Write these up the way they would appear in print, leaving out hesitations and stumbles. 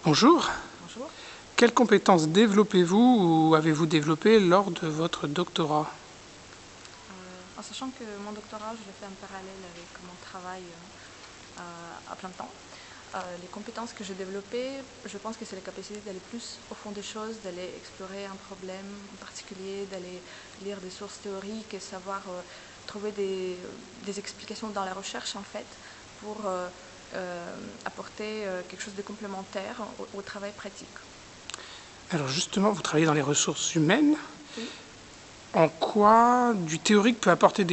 Bonjour. Bonjour. Quelles compétences développez-vous ou avez-vous développé lors de votre doctorat? En sachant que mon doctorat, je le fais en parallèle avec mon travail à plein temps, les compétences que j'ai développées, je pense que c'est la capacité d'aller plus au fond des choses, d'aller explorer un problème en particulier, d'aller lire des sources théoriques et savoir trouver des explications dans la recherche en fait pour apporter quelque chose de complémentaire au travail pratique. Alors justement, vous travaillez dans les ressources humaines. Oui. En quoi du théorique peut apporter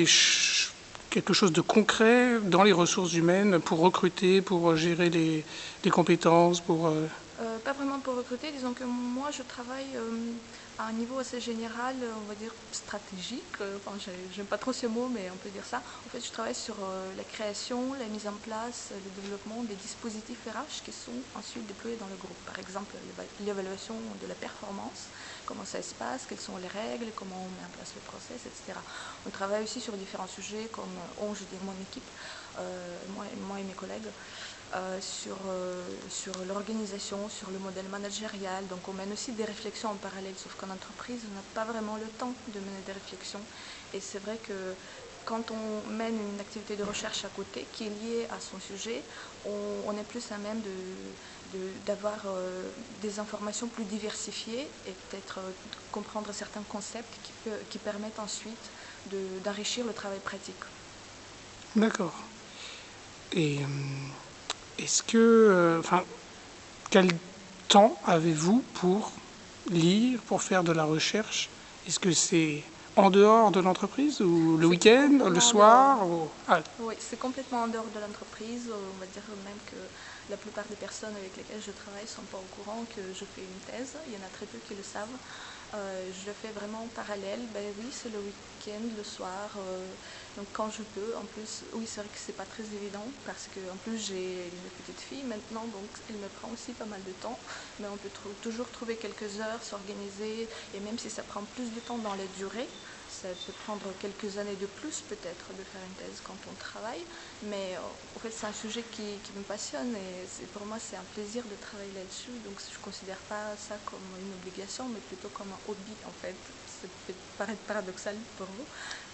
quelque chose de concret dans les ressources humaines pour recruter, pour gérer les compétences, pour... Pas vraiment pour recruter, disons que moi je travaille à un niveau assez général, on va dire stratégique. Enfin, j'aime pas trop ce mot, mais on peut dire ça. En fait, je travaille sur la création, la mise en place, le développement des dispositifs RH qui sont ensuite déployés dans le groupe. Par exemple, l'évaluation de la performance, comment ça se passe, quelles sont les règles, comment on met en place le process, etc. On travaille aussi sur différents sujets comme, je veux dire, mon équipe, moi et mes collègues. Sur l'organisation, sur le modèle managérial. Donc on mène aussi des réflexions en parallèle, sauf qu'en entreprise, on n'a pas vraiment le temps de mener des réflexions. Et c'est vrai que quand on mène une activité de recherche à côté qui est liée à son sujet, on est plus à même d'avoir des informations plus diversifiées et peut-être comprendre certains concepts qui permettent ensuite d'enrichir le travail pratique. D'accord. Et est-ce que... enfin, quel temps avez-vous pour lire, pour faire de la recherche? Est-ce que c'est en dehors de l'entreprise ou le C'est week-end, le complètement en dehors. soir Ah, Oui, c'est complètement en dehors de l'entreprise. On va dire même que la plupart des personnes avec lesquelles je travaille ne sont pas au courant que je fais une thèse. Il y en a très peu qui le savent. Je le fais vraiment en parallèle. Ben oui, c'est le week-end, le soir. Donc quand je peux. En plus, oui, c'est vrai que c'est pas très évident parce que en plus j'ai une petite fille maintenant, donc elle me prend aussi pas mal de temps. Mais on peut toujours trouver quelques heures, s'organiser. Et même si ça prend plus de temps dans la durée, ça peut prendre quelques années de plus peut-être de faire une thèse quand on travaille, mais en fait c'est un sujet qui me passionne et pour moi c'est un plaisir de travailler là-dessus, donc je ne considère pas ça comme une obligation, mais plutôt comme un hobby en fait. Ça peut paraître paradoxal pour vous,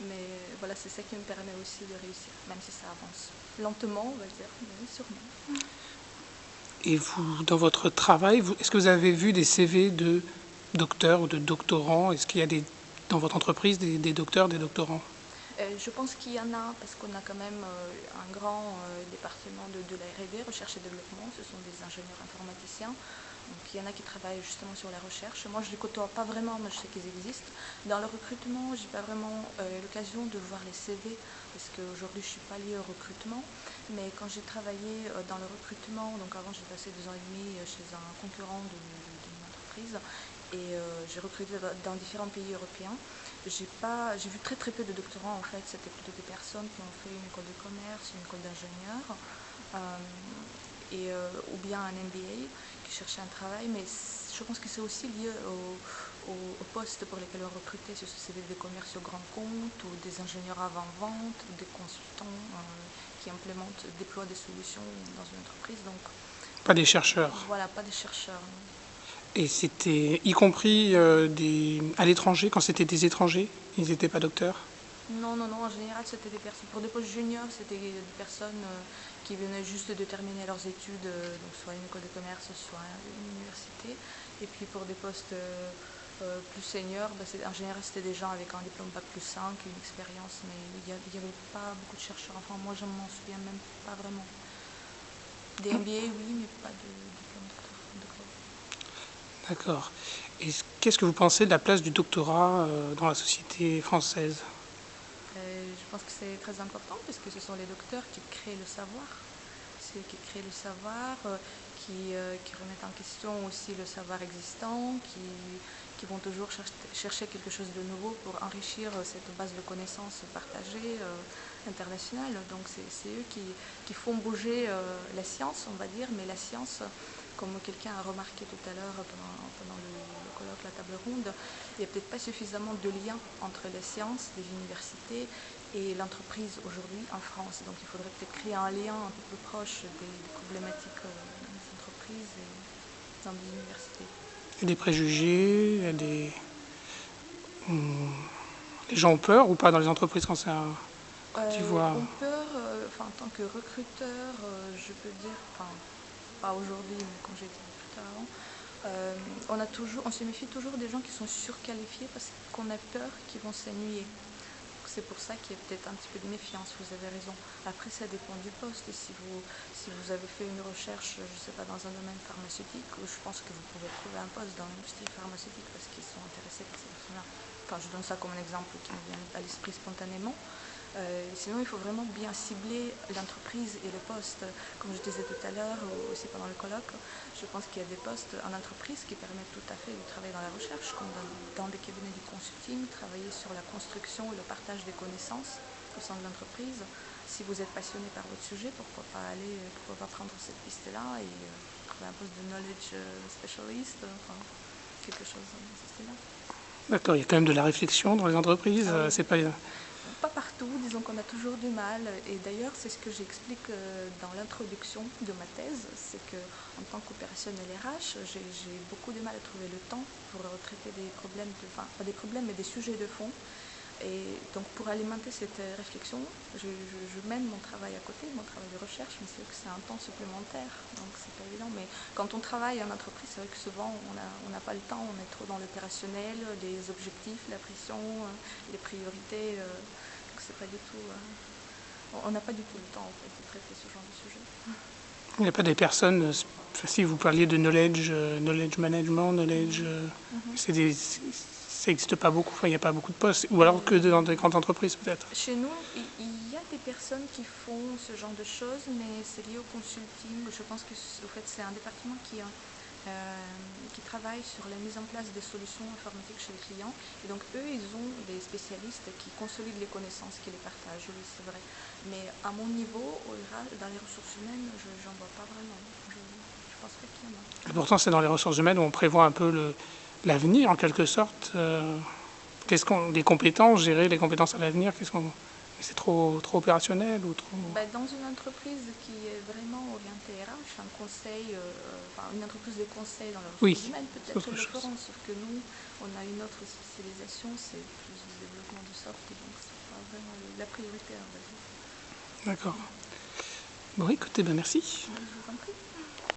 mais voilà, c'est ça qui me permet aussi de réussir, même si ça avance lentement, on va dire, mais sûrement. et vous, dans votre travail, est-ce que vous avez vu des CV de docteurs ou de doctorants? Est-ce qu'il y a dans votre entreprise des docteurs, des doctorants? Je pense qu'il y en a parce qu'on a quand même un grand département de la R&D, recherche et développement. Ce sont des ingénieurs informaticiens. Donc il y en a qui travaillent justement sur la recherche. Moi je ne les côtoie pas vraiment, mais je sais qu'ils existent. Dans le recrutement, je n'ai pas vraiment l'occasion de voir les CV parce qu'aujourd'hui je ne suis pas liée au recrutement. Mais quand j'ai travaillé dans le recrutement, donc avant j'ai passé 2 ans et demi chez un concurrent de mon entreprise et j'ai recruté dans différents pays européens. J'ai vu très très peu de doctorants en fait, c'était plutôt des personnes qui ont fait une école de commerce, une école d'ingénieur, ou bien un MBA, qui cherchaient un travail, mais je pense que c'est aussi lié aux postes pour lesquels on recrutait, si c'était des commerciaux grands comptes, ou des ingénieurs avant-vente, ou des consultants qui implémentent, déploient des solutions dans une entreprise, donc Pas des chercheurs. voilà, pas des chercheurs. Et c'était y compris à l'étranger, quand c'était des étrangers, ils n'étaient pas docteurs? Non, non, non, en général, c'était des personnes, pour des postes juniors, c'était des personnes qui venaient juste de terminer leurs études, donc soit une école de commerce, soit une université. Et puis pour des postes plus seniors, en général, c'était des gens avec un diplôme Bac plus 5, une expérience, mais il n'y avait pas beaucoup de chercheurs. Enfin, moi, je m'en souviens même pas vraiment. Des MBA, oui, mais pas de diplôme doctorat. D'accord. Et qu'est-ce que vous pensez de la place du doctorat dans la société française? Je pense que c'est très important parce que ce sont les docteurs qui créent le savoir. C'est eux qui créent le savoir, qui remettent en question aussi le savoir existant, qui vont toujours chercher quelque chose de nouveau pour enrichir cette base de connaissances partagée internationale. Donc c'est eux qui font bouger la science, on va dire, mais la science, comme quelqu'un a remarqué tout à l'heure pendant le colloque, la table ronde, il n'y a peut-être pas suffisamment de lien entre les sciences, les universités et l'entreprise aujourd'hui en France. Donc il faudrait peut-être créer un lien un peu plus proche des problématiques des entreprises. dans des universités. Il y a des préjugés, il y a les gens ont peur ou pas dans les entreprises quand tu vois... Ont peur, en tant que recruteur, je peux dire, pas aujourd'hui, mais quand j'étais recruteur avant, on se méfie toujours des gens qui sont surqualifiés parce qu'on a peur qu'ils vont s'ennuyer. C'est pour ça qu'il y a peut-être un petit peu de méfiance, vous avez raison. Après, ça dépend du poste. Si vous avez fait une recherche, je ne sais pas, dans un domaine pharmaceutique, je pense que vous pouvez trouver un poste dans l'industrie pharmaceutique parce qu'ils sont intéressés par ces personnes-là. Enfin, je donne ça comme un exemple qui me vient à l'esprit spontanément. Sinon, il faut vraiment bien cibler l'entreprise et le poste. Comme je disais tout à l'heure, aussi pendant le colloque, je pense qu'il y a des postes en entreprise qui permettent tout à fait de travailler dans la recherche, comme dans des cabinets du consulting, travailler sur la construction et le partage des connaissances au sein de l'entreprise. Si vous êtes passionné par votre sujet, pourquoi pas prendre cette piste-là et trouver un poste de knowledge specialist, quelque chose dans ce style-là. D'accord, il y a quand même de la réflexion dans les entreprises, c'est pas... Pas partout, disons qu'on a toujours du mal. Et d'ailleurs, c'est ce que j'explique dans l'introduction de ma thèse, c'est qu'en tant qu'opérationnel RH, j'ai beaucoup de mal à trouver le temps pour traiter des problèmes, pas des problèmes, mais des sujets de fond. Et donc, pour alimenter cette réflexion, je mène mon travail à côté, mon travail de recherche, mais c'est vrai que c'est un temps supplémentaire, donc c'est pas évident. Mais quand on travaille en entreprise, c'est vrai que souvent, on n'a pas le temps, on est trop dans l'opérationnel, les objectifs, la pression, les priorités, donc c'est pas du tout... on n'a pas du tout le temps, en fait, de traiter ce genre de sujet. Il n'y a pas des personnes, si vous parliez de knowledge management, ça n'existe pas beaucoup, il n'y a pas beaucoup de postes, ou alors que dans des grandes entreprises peut-être. Chez nous, il y a des personnes qui font ce genre de choses, mais c'est lié au consulting. Je pense que en fait, c'est un département qui travaille sur la mise en place des solutions informatiques chez les clients. Et donc, eux, ils ont des spécialistes qui consolident les connaissances, qui les partagent, oui, c'est vrai. Mais à mon niveau, dans les ressources humaines, je n'en vois pas vraiment. Je pense pas qu'il y en a. Et pourtant, c'est dans les ressources humaines où on prévoit un peu l'avenir, en quelque sorte. Des compétences, gérer les compétences à l'avenir, c'est trop opérationnel ou trop... Dans une entreprise qui est vraiment orientée RH, une entreprise de conseil dans les ressources humaines, peut-être le feront, sauf que nous, on a une autre spécialisation, c'est plus le développement du soft, donc c'est pas vraiment la priorité, on va dire. D'accord. Bon, écoutez, merci. Je vous en prie.